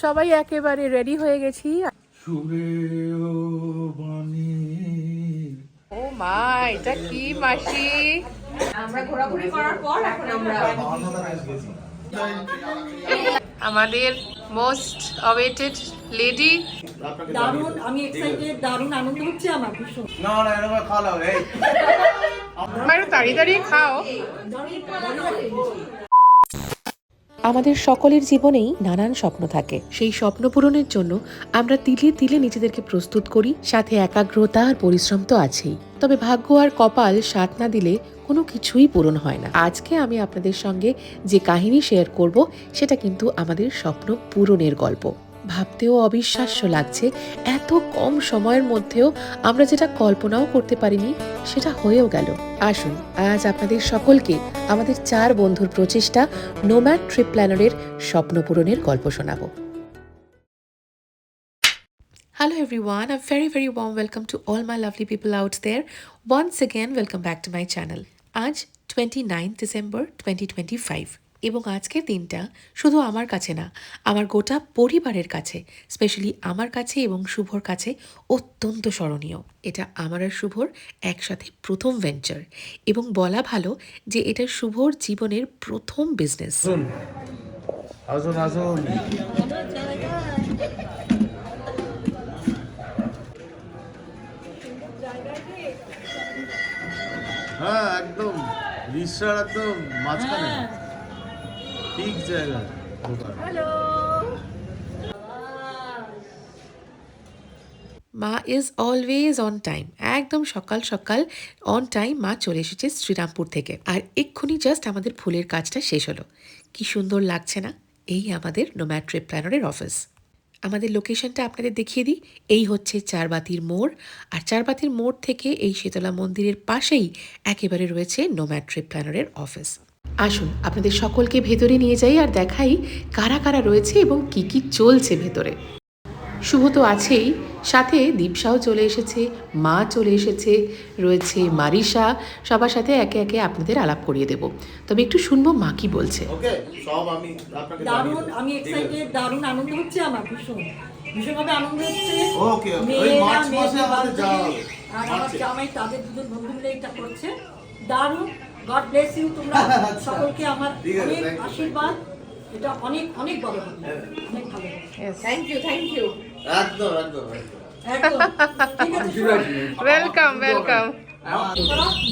সবাই একেবারে রেডি হয়ে গেছি। ও মা, এটা কি মাসি? আমরা ঘোরাঘুরি করার পর এখন আমরা আমাদের মোস্ট অওয়েটেড লেডি। দারুণ, আমি এক্সাইটেড, দারুণ আনন্দ হচ্ছে আমার ভীষণ। না না এরকম খাওয়া এই একটু তাড়াতাড়ি খাও। আমাদের সকলের জীবনেই নানান স্বপ্ন থাকে। সেই স্বপ্ন পূরণের জন্য আমরা তিলে তিলে নিজেদেরকে প্রস্তুত করি, সাথে একাগ্রতা আর পরিশ্রম তো আছেই। তবে ভাগ্য আর কপাল সাথ না দিলে কোনো কিছুই পূরণ হয় না। আজকে আমি আপনাদের সঙ্গে যে কাহিনী শেয়ার করব সেটা কিন্তু আমাদের স্বপ্ন পূরণের গল্প। ভাবতেও অবিশ্বাস্য লাগছে, এত কম সময়ের মধ্যেও আমরা যেটা কল্পনাও করতে পারিনি সেটা হয়েও গেল। আসুন আজ আপনাদের সকলকে আমাদের 4 বন্ধুর প্রচেষ্টা নোম্যাড ট্রিপ প্ল্যানারের স্বপ্ন পূরণের গল্প শোনাবো। Hello everyone, a very warm welcome to all my lovely people out there. Once again, welcome back to my channel. আজ 29 ডিসেম্বর 2025 এবং আজকের দিনটা শুধু আমার কাছে না, আমার গোটা পরিবারের কাছে, স্পেশালি আমার কাছে এবং শুভর কাছে অত্যন্ত স্মরণীয়। এটা আমার আর শুভর একসাথে প্রথম ভেঞ্চার এবং বলা ভালো যে এটা শুভর জীবনের প্রথম বিজনেস। আসুন আসুন হ্যাঁ একদম রিসার একদম মাঝখানে ঠিক জায়গা দোকান। মা ইজ অলওয়েজ অন টাইম, একদম সকাল সকাল অন টাইম মা চলে এসেছে শ্রীরামপুর থেকে। আর এক্ষুনি জাস্ট আমাদের ফুলের কাজটা শেষ হলো। কি সুন্দর লাগছে না? এই আমাদের নোম্যাড ট্রিপ প্ল্যানারের অফিস। আমাদের লোকেশনটা আপনাদের দেখিয়ে দিই। এই হচ্ছে চারবাতির মোড়, আর চারবাতির মোড় থেকে এই শীতলা মন্দিরের পাশেই একেবারে রয়েছে নোম্যাড ট্রিপ প্ল্যানারের অফিস। আসুন আপনাদের সকলকে ভেতরে নিয়ে যাই আর দেখাই কারা কারা রয়েছে এবং কি কি চলছে ভেতরে। শুভ তো আছেই, সাথে দীপসাও চলে এসেছে, মা চলে এসেছে, রয়েছে মারিসা। সবার সাথে একে একে আপনাদের আলাপ করিয়ে দেব। তবে একটু শুনবো মা কি বলছে। ওকে সব আমি আপনাকে দারুণ, আমি এক্সাইটেড, দারুণ আনন্দ হচ্ছে আমার ভীষণভাবে আনন্দ হচ্ছে। ওকে ওই মার্চ মাসে আমাদের যাওয়া হবে। আর আমার জামাই তাদের দুজন বন্ধু মিলে এটা করছে। দারুণ, গড ব্লেস ইউ। তোমরা সকলকে আমার অনেক আশীর্বাদ। এটা অনেক অনেক বড় হবে, অনেক ভালো। থ্যাংক ইউ একদম একদম একদম ঠিক আছে। ওয়েলকাম।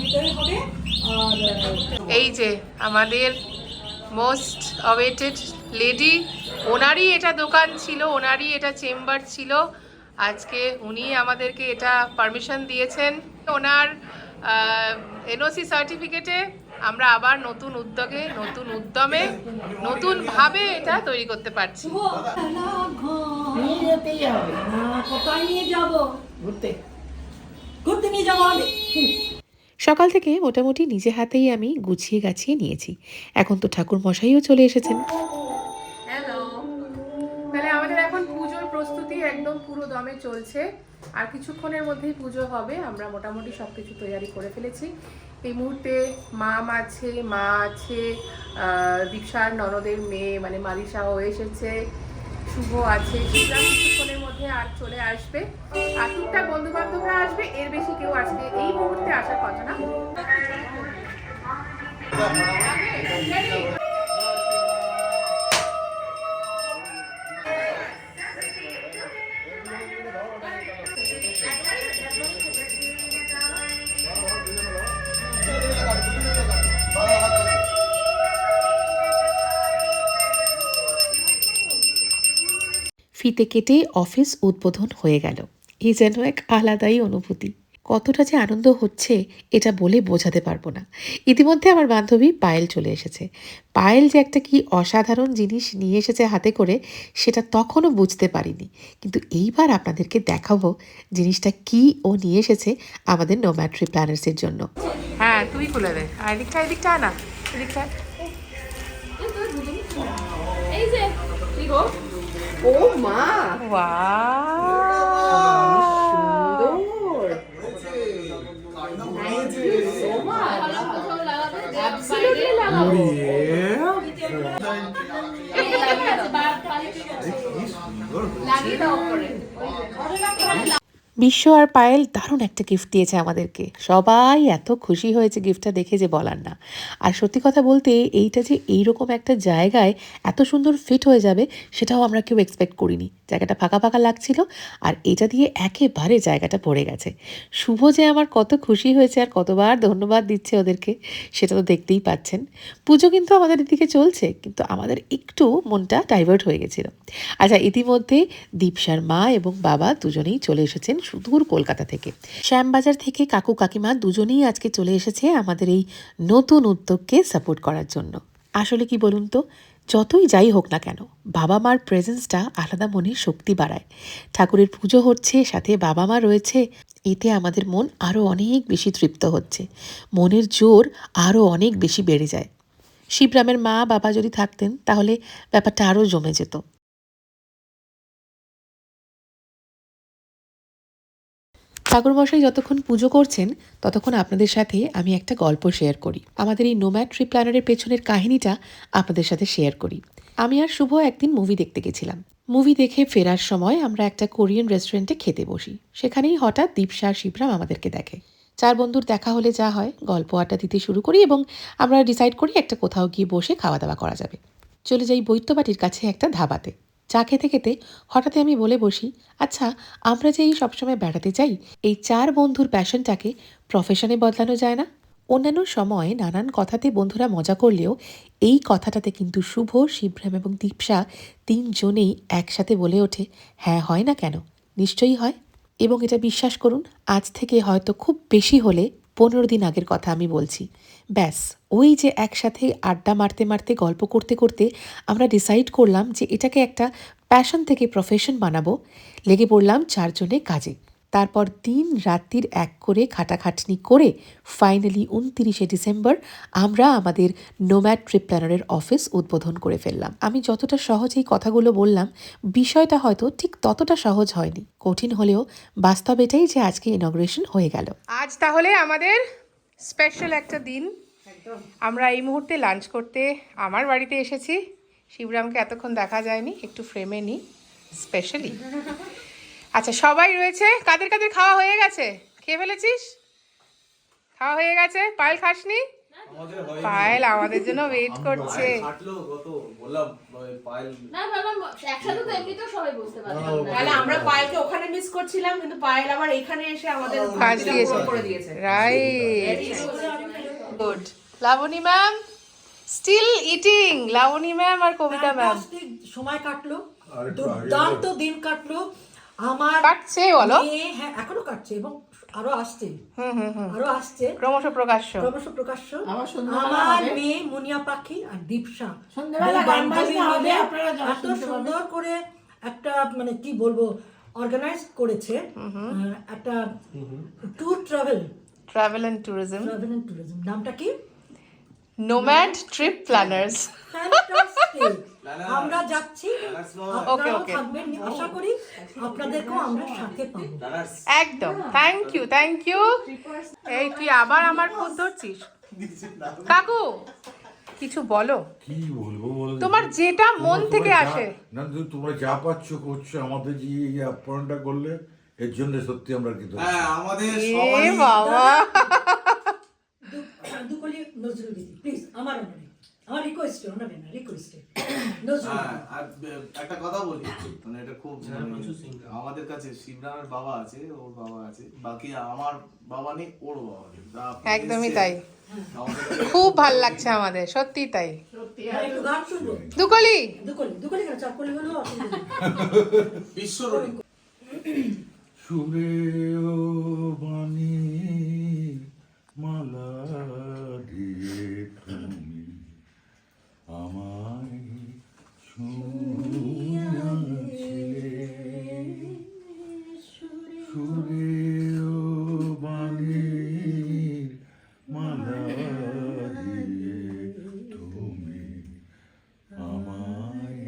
ভিতরে হবে। আর এই যে আমাদের মোস্ট অওয়েটেড লেডি, ওনারই এটা দোকান ছিল, ওনারই এটা চেম্বার ছিল। আজকে উনি আমাদেরকে এটা পারমিশন দিয়েছেন। ওনার এনওসি সার্টিফিকেটে আমরা আবার নতুন উদ্যোগে, নতুন উদ্যমে, নতুনভাবে এটা তৈরি করতে পারছি। কোথায় নিয়ে যাবো? ঘুরতে নিয়ে যাবো আমি। সকাল থেকে মোটামুটি নিজে হাতেই আমি গুছিয়ে গাছিয়ে নিয়েছি। এখন তো ঠাকুর মশাইও চলে এসেছেন। হ্যালো, তাহলে আমাদের এখন পুজোর প্রস্তুতি একদম পুরো দমে চলছে। আর কিছুক্ষণের মধ্যেই পুজো হবে। আমরা মোটামুটি সব কিছু তৈরি করে ফেলেছি। এই মুহূর্তে মা আছে, দীপসার ননদের মেয়ে মানে মারিসাও এসেছে, শুভ আছে, শিবরাম কিছুক্ষণের মধ্যে আর চলে আসবে। আর টুকটাক বন্ধু বান্ধবরা আসবে, এর বেশি কেউ আজকে এই মুহূর্তে আসার কথা না। ফিতে কেটে অফিস উদ্বোধন হয়ে গেল। এ যেন এক আলাদাই অনুভূতি। কতটা যে আনন্দ হচ্ছে এটা বলে বোঝাতে পারবো না। ইতিমধ্যে আমার বান্ধবী পায়েল চলে এসেছে। পায়েল যে একটা কি অসাধারণ জিনিস নিয়ে এসেছে হাতে করে সেটা তখনও বুঝতে পারিনি, কিন্তু এইবার আপনাদেরকে দেখাবো জিনিসটা কি ও নিয়ে এসেছে আমাদের নোম্যাড ট্রিপ প্ল্যানার্সের জন্য। হ্যাঁ তুই খুলে দে। আর এদিকটা আনা, এদিকটা। এই যে কি গো? ও মা, ওয়াও, সুন্দর। Thank you so much. Absolutely লাগাবো। লাগিয়ে দাও করে। বিশ্ব আর পায়েল দারুণ একটা গিফট দিয়েছে আমাদেরকে, সবাই এত খুশি হয়েছে গিফটটা দেখে যে বলার না। আর সত্যি কথা বলতে এইটা যে এইরকম একটা জায়গায় এত সুন্দর ফিট হয়ে যাবে সেটাও আমরা কেউ এক্সপেক্ট করিনি। জায়গাটা ফাঁকা ফাঁকা লাগছিল আর এটা দিয়ে একেবারে জায়গাটা ভরে গেছে। শুভ যে আমার কত খুশি হয়েছে আর কতবার ধন্যবাদ দিচ্ছে ওদেরকে সেটা তো দেখতেই পাচ্ছেন। পুজো কিন্তু আমাদের এদিকে চলছে, কিন্তু আমাদের একটু মনটা ডাইভার্ট হয়ে গেছিল। আচ্ছা, ইতিমধ্যে দীপসার মা এবং বাবা দুজনেই চলে এসেছেন সুদূর কলকাতা থেকে। শ্যামবাজার থেকে কাকু কাকিমা দুজনেই আজকে চলে এসেছে আমাদের এই নতুন উদ্যোগকে সাপোর্ট করার জন্য। আসলে কি বলুন তো, যতই যাই হোক না কেন বাবা মার প্রেজেন্সটা আলাদা মনের শক্তি বাড়ায়। ঠাকুরের পুজো হচ্ছে, সাথে বাবা মা রয়েছে, এতে আমাদের মন আরও অনেক বেশি তৃপ্ত হচ্ছে, মনের জোর আরও অনেক বেশি বেড়ে যায়। শিবরামের মা বাবা যদি থাকতেন তাহলে ব্যাপারটা আরও জমে যেত। ঠাকুরমশাই যতক্ষণ পুজো করছেন ততক্ষণ আপনাদের সাথে আমি একটা গল্প শেয়ার করি। আমাদের এই নোম্যাড ট্রিপ প্ল্যানারের পেছনের কাহিনীটা আপনাদের সাথে শেয়ার করি। আমি আর শুভ একদিন মুভি দেখতে গেছিলাম। মুভি দেখে ফেরার সময় আমরা একটা কোরিয়ান রেস্টুরেন্টে খেতে বসি। সেখানেই হঠাৎ দীপসা আর শিবরাম আমাদেরকে দেখে। চার বন্ধুর দেখা হলে যা হয়, গল্প আড্ডা দিতে শুরু করি এবং আমরা ডিসাইড করি একটা কোথাও গিয়ে বসে খাওয়া দাওয়া করা যাবে। চলে যাই বৈদ্যবাটির কাছে একটা ধাবাতে। চা খেতে খেতে হঠাৎই আমি বলে বসি, আচ্ছা আমরা যে এই সবসময় বেড়াতে যাই, এই চার বন্ধুর প্যাশনটাকে প্রফেশনে বদলানো যায় না? অন্যান্য সময় নানান কথাতে বন্ধুরা মজা করলেও এই কথাটাতে কিন্তু শুভ, শিবরাম এবং দীপসা তিনজনেই একসাথে বলে ওঠে, হ্যাঁ হয় না কেন, নিশ্চয়ই হয়। এবং এটা বিশ্বাস করুন, আজ থেকে হয়তো খুব বেশি হলে 15 দিন আগের কথা আমি বলছি। ব্যাস ওই যে একসাথে আড্ডা মারতে মারতে গল্প করতে করতে আমরা ডিসাইড করলাম যে এটাকে একটা প্যাশন থেকে প্রফেশন বানাবো। লেগে পড়লাম চারজনে কাজে। তারপর দিন রাত্রির এক করে খাটাখাটনি করে ফাইনালি 29শে ডিসেম্বর আমরা আমাদের নোম্যাড ট্রিপ প্ল্যানারের অফিস উদ্বোধন করে ফেললাম। আমি যতটা সহজ এই কথাগুলো বললাম, বিষয়টা হয়তো ঠিক ততটা সহজ হয়নি, কঠিন হলেও বাস্তব এটাই যে আজকে ইনগ্রেশন হয়ে গেল। আজ তাহলে আমাদের স্পেশাল একটা দিন। আমরা এই মুহূর্তে লাঞ্চ করতে আমার বাড়িতে এসেছি। শিবরামকে এতক্ষণ দেখা যায়নি, একটু ফ্রেমে নিই স্পেশালি। আচ্ছা, সবাই রয়েছে। কাদের কাদের খাওয়া হয়ে গেছে? খেয়ে ফেলেছিস? খাওয়া হয়ে গেছে? পায়েল খাসনি? পায়েল আমাদের জন্য ওয়েট করছে। তাহলে আমরা পায়েলকে ওখানে মিস করছিলাম, কিন্তু পায়েল আবার এখানে এসে আমাদের ফাঁস দিয়েছে। করে দিয়েছে। Right, good. Labani ma'am still eating. Labani ma'am আর কবিতা ম্যাম সময় কাটলো, দুর্দান্ত দিন কাটলো। আমার কাটছে বলো? মেয়ে, হ্যাঁ এখনো কাটছে এবং আরো আসছে, আরো আসছে, ক্রমশ প্রকাশ্য। আমার মেয়ে মুনিয়া পাখি আর দীপসা এত সুন্দর করে একটা মানে কি বলবো অর্গানাইজ করেছে একটা ট্যুর ট্রাভেল এন্ড ট্যুরিজম। নামটা কি? Nomad trip planners. আমরা যাচ্ছি, আপনারাও থাকবেন, আশা করি আপনাদেরকেও আমরা সাথে পাবো। একদম, থ্যাংক ইউ, থ্যাংক ইউ। এই তুই আবার আমার ফোন ধরছিস? কাকু কিছু বলো, কি বলবো বলো, তোমার যেটা মন থেকে আসে। না তোমরা যা পাচ্ছ করছো, আমাদের যে এই আপ্যায়নটা করলে এর জন্য সত্যি আমরা কিন্তু আমাদের এ বাবা, দুকলি নজরুল দিদি প্লিজ, আমার রিকোয়েস্ট আর একটা কথা বলি, মানে এটা খুব আমাদের কাছে শিবরামের বাবা আছে, ওর বাবা আছে, বাকি আমার বাবা নেই, ওর বাবা নেই। একদমই তাই। খুব ভাল লাগছে আমাদের, সত্যি তাই। একটু গান শুনবো। দুকলি দুকলি কেন, চাকলি হলো বিশ্বরণী সুরে ও বাণী মালা দিয়ে তুমি আমায় ছুঁয়াছিলে, সুরে ও বাণীর মালা দিয়ে তুমি আমায়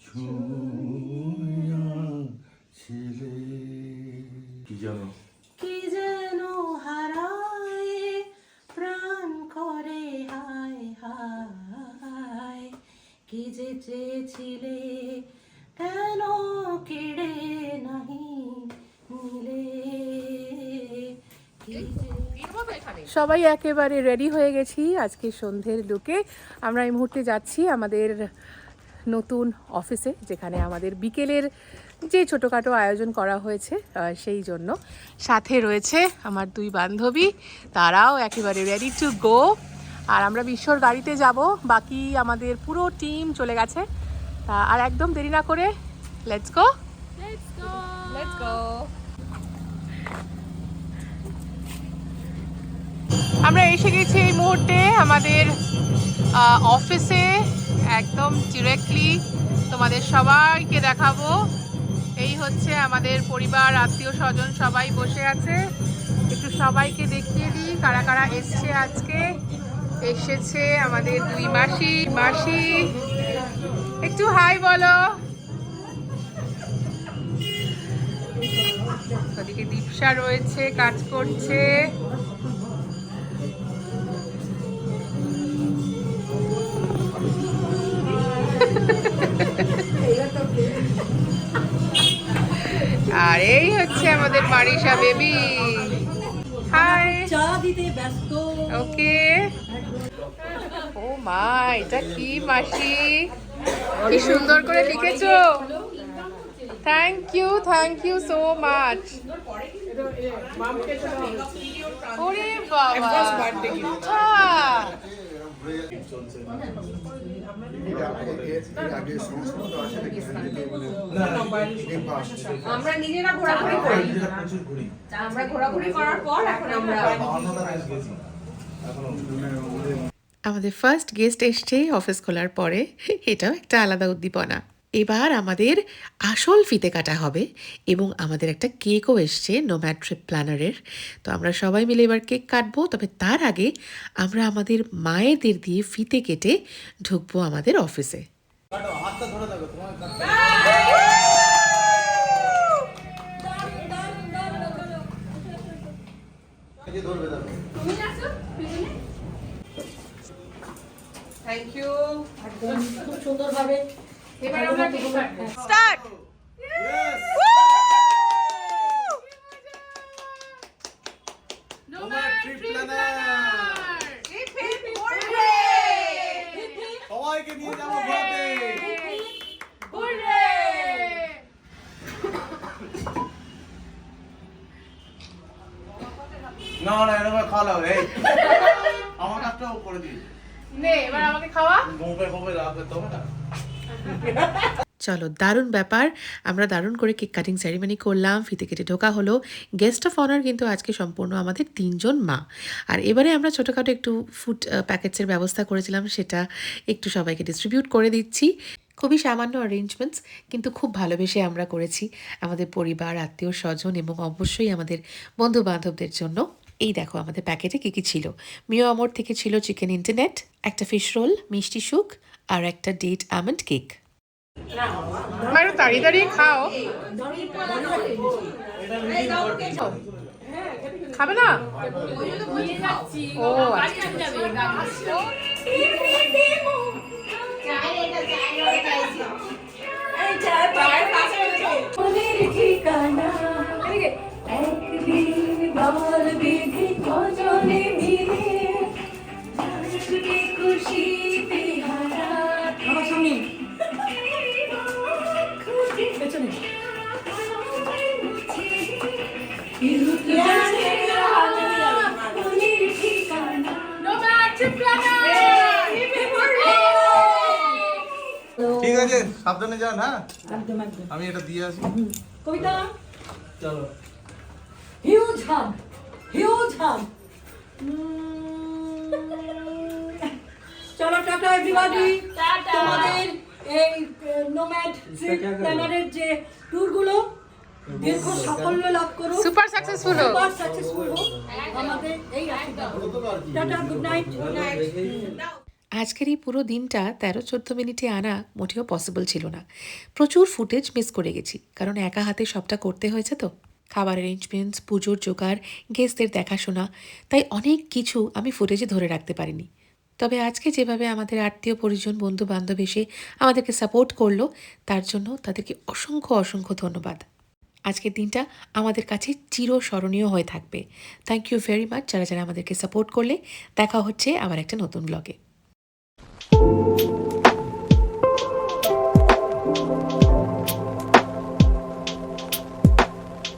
ছুঁয়াছিলে। কি জানো কি যেন হারায় প্রাণ যে চেয়েছিলে কেন কেড়ে নাহি নিলে কি যে সবাই একেবারে রেডি হয়ে গেছি আজকে সন্ধ্যের লুকে। আমরা এই মুহূর্তে যাচ্ছি আমাদের নতুন অফিসে, যেখানে আমাদের বিকেলের যে ছোটোখাটো আয়োজন করা হয়েছে সেই জন্য। সাথে রয়েছে আমার দুই বান্ধবী, তারাও একেবারে রেডি টু গো। আর আমরা বিশ্বর গাড়িতে যাব, বাকি আমাদের পুরো টিম চলে গেছে। আর একদম দেরি না করে লেটস গো। আমরা এসে গেছি এই মুহূর্তে আমাদের অফিসে, একদম ডিরেক্টলি তোমাদের সবাইকে দেখাবো। এই হচ্ছে আমাদের পরিবার, আত্মীয় স্বজন সবাই বসে আছে। একটু সবাইকে দেখিয়ে দিই কারা কারা এসছে আজকে। এসেছে আমাদের দুই মাসি, একটু হাই বলো। ওদিকে দীপশা রয়েছে, কাজ করছে। আর এই হচ্ছে আমাদের মারিশা বেবি। হাই, চা দিতে ব্যস্ত। ওকে। ও মা, এটা কি মাসি, কি সুন্দর করে লিখেছো। Thank you so much. ওরে বাবা, হ্যাঁ। আমরা নিজেরা ঘোরাঘুরি করি, আমরা ঘোরাঘুরি করার পর এখন আমরা আমাদের ফার্স্ট গেস্ট এসছে অফিস খোলার পরে, এটাও একটা আলাদা উদ্দীপনা। এবার আমাদের আসল ফিতে কাটা হবে এবং আমাদের একটা কেকও এসছে নোম্যাড ট্রিপ প্ল্যানারের। তো আমরা সবাই মিলে এবার কেক কাটবো, তবে তার আগে আমরা আমাদের মায়েদের দিয়ে ফিতে কেটে ঢুকবো আমাদের অফিসে। Thank you. একদম খুব সুন্দরভাবে এবার আমরা কেক কাটবো। স্টার্ট। সবাইকে নিয়ে যাবো ঘোরাতে। না এরকম খাওয়া হবে। আমার কাজটাও করে দিই। নে এবার আমাকে খাওয়া। মুখে রাখবে তো না। চলো, দারুণ ব্যাপার। আমরা দারুণ করে কেক কাটিং সেরিমনি করলাম, ফিতে কেটে ঢোকা হলো। গেস্ট অফ অনার কিন্তু আজকে সম্পূর্ণ আমাদের 3 জন মা। আর এবারে আমরা ছোটোখাটো একটু ফুড প্যাকেটসের ব্যবস্থা করেছিলাম, সেটা একটু সবাইকে ডিস্ট্রিবিউট করে দিচ্ছি। খুবই সামান্য অ্যারেঞ্জমেন্টস, কিন্তু খুব ভালোবেসে আমরা করেছি আমাদের পরিবার, আত্মীয় স্বজন এবং অবশ্যই আমাদের বন্ধু বান্ধবদের জন্য। এই দেখো আমাদের প্যাকেটে কী কী ছিল। মিও আমর থেকে ছিল চিকেন ইন্টারনেট, একটা ফিশ রোল, মিষ্টি শুক আর একটা ডেট আমন্ড কেক। একটু তাড়িয়ে খাও। খাবে না? ও আমার সামনে পেছনে ঠিক আছে, সাবধানে যান। হ্যাঁ একদম একদম। আমি এটা দিয়ে আসি। কবিতা চলো। হিউজ হাগ। চলো টাটা এভরিবডি। তোমাদের এই নোম্যাড ট্রিপ প্ল্যানারের যে ট্যুরগুলো দীর্ঘ সাফল্য লাভ করুন, সুপার সাকসেসফুল হোক। সুপার সাকসেসফুল হোক। আমাদের এই আশীর্বাদ। Tata, good night. আজকের এই পুরো দিনটা 13-14 মিনিটে আনা মোটেও পসিবল ছিল না। প্রচুর ফুটেজ মিস করে গেছি, কারণ একা হাতে সবটা করতে হয়েছে। তো খাবার অ্যারেঞ্জমেন্টস, পুজোর জোগাড়, গেস্টদের দেখাশোনা, তাই অনেক কিছু আমি ফুটেজে ধরে রাখতে পারিনি। তবে আজকে যেভাবে আমাদের আত্মীয় পরিজন বন্ধু বান্ধব এসে আমাদেরকে সাপোর্ট করলো তার জন্য তাদেরকে অসংখ্য অসংখ্য ধন্যবাদ। আজকের দিনটা আমাদের কাছে চিরস্মরণীয় হয়ে থাকবে। থ্যাংক ইউ ভেরি মাচ যারা যারা আমাদেরকে সাপোর্ট করলে। দেখা হচ্ছে আবার একটা নতুন ব্লগে।